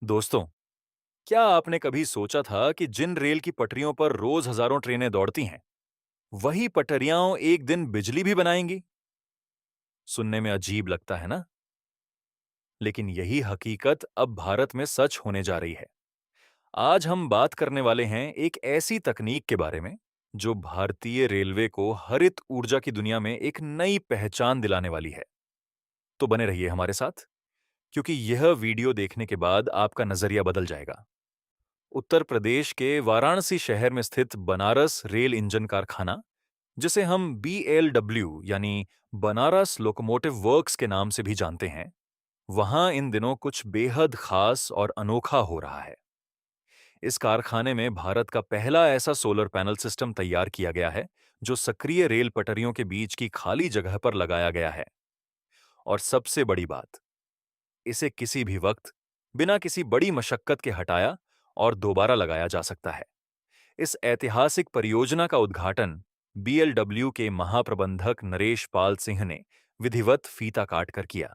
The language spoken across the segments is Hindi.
दोस्तों, क्या आपने कभी सोचा था कि जिन रेल की पटरियों पर रोज हजारों ट्रेनें दौड़ती हैं, वही पटरियां एक दिन बिजली भी बनाएंगी? सुनने में अजीब लगता है ना? लेकिन यही हकीकत अब भारत में सच होने जा रही है। आज हम बात करने वाले हैं एक ऐसी तकनीक के बारे में जो भारतीय रेलवे को हरित ऊर्जा की दुनिया में एक नई पहचान दिलाने वाली है। तो बने रहिए हमारे साथ, क्योंकि यह वीडियो देखने के बाद आपका नजरिया बदल जाएगा। उत्तर प्रदेश के वाराणसी शहर में स्थित बनारस रेल इंजन कारखाना, जिसे हम BLW यानी बनारस लोकोमोटिव वर्क्स के नाम से भी जानते हैं, वहां इन दिनों कुछ बेहद खास और अनोखा हो रहा है। इस कारखाने में भारत का पहला ऐसा सोलर पैनल सिस्टम तैयार किया गया है जो सक्रिय रेल पटरियों के बीच की खाली जगह पर लगाया गया है। और सबसे बड़ी बात, इसे किसी भी वक्त बिना किसी बड़ी मशक्कत के हटाया और दोबारा लगाया जा सकता है। इस ऐतिहासिक परियोजना का उद्घाटन BLW के महाप्रबंधक नरेश पाल सिंह ने विधिवत फीता काटकर किया।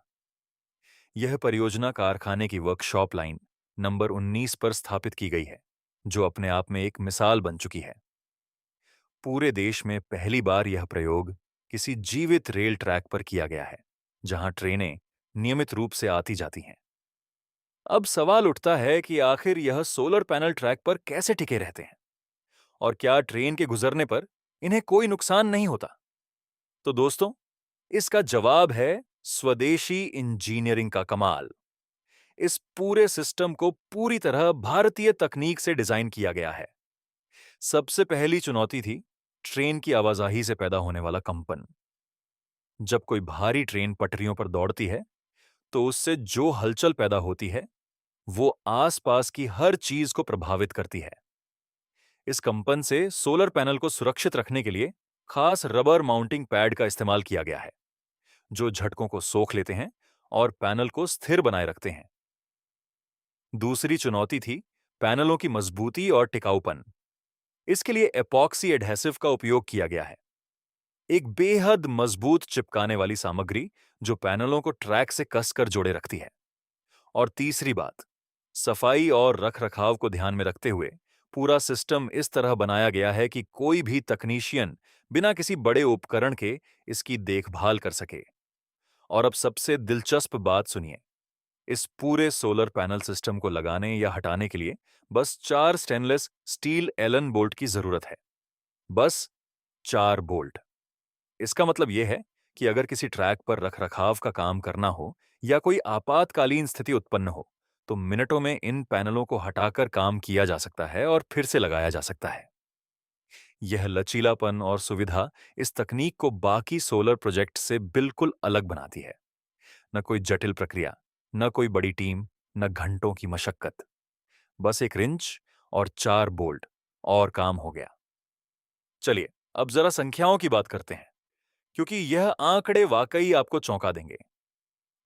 यह परियोजना कारखाने की वर्कशॉप लाइन नंबर 19 पर स्थापित की गई है, जो अपने आप में एक मिसाल बन चुकी है। पूरे देश में पहली बार यह प्रयोग किसी जीवित रेल ट्रैक पर किया गया है, जहां ट्रेनें नियमित रूप से आती जाती हैं। अब सवाल उठता है कि आखिर यह सोलर पैनल ट्रैक पर कैसे टिके रहते हैं और क्या ट्रेन के गुजरने पर इन्हें कोई नुकसान नहीं होता? तो दोस्तों, इसका जवाब है स्वदेशी इंजीनियरिंग का कमाल। इस पूरे सिस्टम को पूरी तरह भारतीय तकनीक से डिजाइन किया गया है। सबसे पहली चुनौती थी ट्रेन की आवाजाही से पैदा होने वाला कंपन। जब कोई भारी ट्रेन पटरियों पर दौड़ती है, तो उससे जो हलचल पैदा होती है, वो आसपास की हर चीज को प्रभावित करती है। इस कंपन से सोलर पैनल को सुरक्षित रखने के लिए खास रबर माउंटिंग पैड का इस्तेमाल किया गया है, जो झटकों को सोख लेते हैं और पैनल को स्थिर बनाए रखते हैं। दूसरी चुनौती थी पैनलों की मजबूती और टिकाऊपन। इसके लिए एपॉक्सी एडहेसिव का उपयोग किया गया है, एक बेहद मजबूत चिपकाने वाली सामग्री जो पैनलों को ट्रैक से कसकर जोड़े रखती है। और तीसरी बात, सफाई और रखरखाव को ध्यान में रखते हुए पूरा सिस्टम इस तरह बनाया गया है कि कोई भी तकनीशियन बिना किसी बड़े उपकरण के इसकी देखभाल कर सके। और अब सबसे दिलचस्प बात सुनिए, इस पूरे सोलर पैनल सिस्टम को लगाने या हटाने के लिए बस 4 स्टेनलेस स्टील एलन बोल्ट की जरूरत है। बस 4 बोल्ट। इसका मतलब यह है कि अगर किसी ट्रैक पर रखरखाव का काम करना हो या कोई आपातकालीन स्थिति उत्पन्न हो, तो मिनटों में इन पैनलों को हटाकर काम किया जा सकता है और फिर से लगाया जा सकता है। यह लचीलापन और सुविधा इस तकनीक को बाकी सोलर प्रोजेक्ट से बिल्कुल अलग बनाती है। न कोई जटिल प्रक्रिया, न कोई बड़ी टीम, न घंटों की मशक्कत। बस एक रिंच और 4 बोल्ट और काम हो गया। चलिए, अब जरा संख्याओं की बात करते हैं, क्योंकि यह आंकड़े वाकई आपको चौंका देंगे।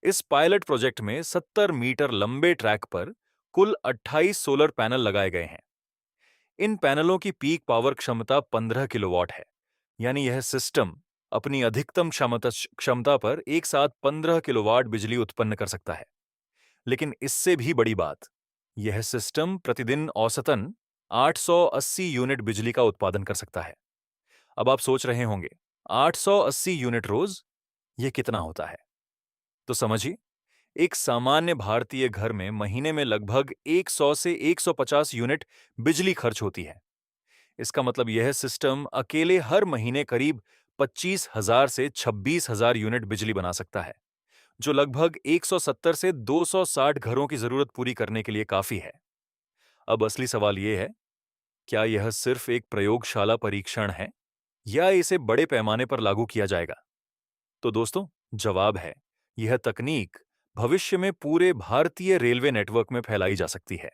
इस पायलट प्रोजेक्ट में 70 मीटर लंबे ट्रैक पर कुल 28 सोलर पैनल लगाए गए हैं। इन पैनलों की पीक पावर क्षमता 15 किलोवाट है, यानी यह सिस्टम अपनी अधिकतम क्षमता पर एक साथ 15 किलोवाट बिजली उत्पन्न कर सकता है। लेकिन इससे भी बड़ी बात, यह सिस्टम प्रतिदिन औसतन 880 यूनिट बिजली का उत्पादन कर सकता है। अब आप सोच रहे होंगे, 880 यूनिट रोज, यह कितना होता है? तो समझिए, एक सामान्य भारतीय घर में महीने में लगभग 100 से 150 यूनिट बिजली खर्च होती है। इसका मतलब यह सिस्टम अकेले हर महीने करीब 25,000 से 26,000 यूनिट बिजली बना सकता है, जो लगभग 170 से 260 घरों की जरूरत पूरी करने के लिए काफी है। अब असली सवाल यह है, क्या यह सिर्फ एक प्रयोगशाला परीक्षण है या इसे बड़े पैमाने पर लागू किया जाएगा? तो दोस्तों, जवाब है, यह तकनीक भविष्य में पूरे भारतीय रेलवे नेटवर्क में फैलाई जा सकती है।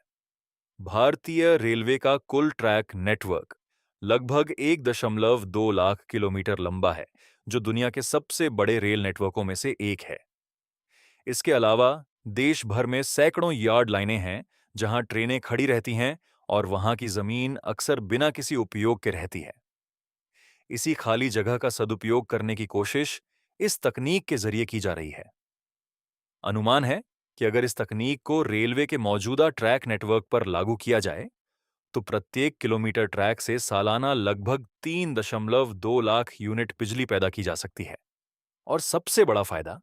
भारतीय रेलवे का कुल ट्रैक नेटवर्क लगभग 1.2 लाख किलोमीटर लंबा है, जो दुनिया के सबसे बड़े रेल नेटवर्कों में से एक है। इसके अलावा देश भर में सैकड़ों यार्ड लाइनें हैं, जहां ट्रेनें खड़ी रहती हैं और वहां की जमीन अक्सर बिना किसी उपयोग के रहती है। इसी खाली जगह का सदुपयोग करने की कोशिश इस तकनीक के जरिए की जा रही है। अनुमान है कि अगर इस तकनीक को रेलवे के मौजूदा ट्रैक नेटवर्क पर लागू किया जाए, तो प्रत्येक किलोमीटर ट्रैक से सालाना लगभग 3.2 लाख यूनिट बिजली पैदा की जा सकती है। और सबसे बड़ा फायदा,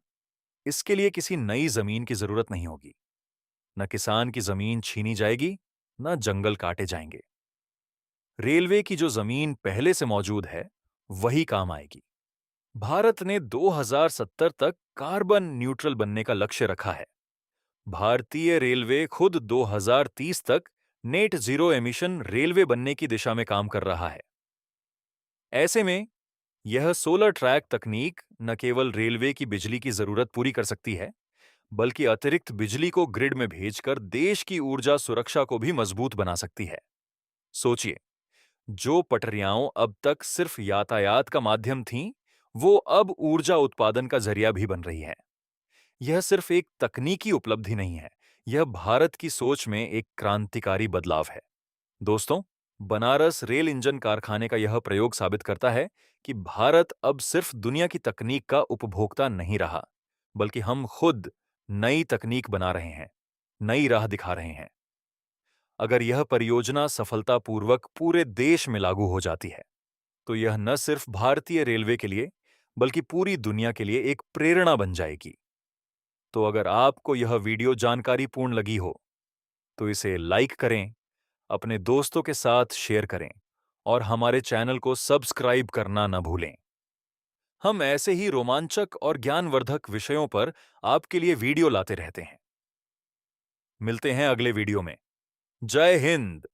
इसके लिए किसी नई जमीन की जरूरत नहीं होगी। न किसान की जमीन छीनी जाएगी, न जंगल काटे जाएंगे। रेलवे की जो जमीन पहले से मौजूद है, वही काम आएगी। भारत ने 2070 तक कार्बन न्यूट्रल बनने का लक्ष्य रखा है। भारतीय रेलवे खुद 2030 तक नेट जीरो एमिशन रेलवे बनने की दिशा में काम कर रहा है। ऐसे में यह सोलर ट्रैक तकनीक न केवल रेलवे की बिजली की जरूरत पूरी कर सकती है, बल्कि अतिरिक्त बिजली को ग्रिड में भेजकर देश की ऊर्जा सुरक्षा को भी मजबूत बना सकती है। सोचिए, जो पटरियां अब तक सिर्फ यातायात का माध्यम थीं, वो अब ऊर्जा उत्पादन का जरिया भी बन रही है। यह सिर्फ एक तकनीकी उपलब्धि नहीं है, यह भारत की सोच में एक क्रांतिकारी बदलाव है। दोस्तों, बनारस रेल इंजन कारखाने का यह प्रयोग साबित करता है कि भारत अब सिर्फ दुनिया की तकनीक का उपभोक्ता नहीं रहा, बल्कि हम खुद नई तकनीक बना रहे हैं, नई राह दिखा रहे हैं। अगर यह परियोजना सफलतापूर्वक पूरे देश में लागू हो जाती है, तो यह न सिर्फ भारतीय रेलवे के लिए, बल्कि पूरी दुनिया के लिए एक प्रेरणा बन जाएगी। तो अगर आपको यह वीडियो जानकारीपूर्ण लगी हो, तो इसे लाइक करें, अपने दोस्तों के साथ शेयर करें और हमारे चैनल को सब्सक्राइब करना न भूलें। हम ऐसे ही रोमांचक और ज्ञानवर्धक विषयों पर आपके लिए वीडियो लाते रहते हैं। मिलते हैं अगले वीडियो में। जय हिंद।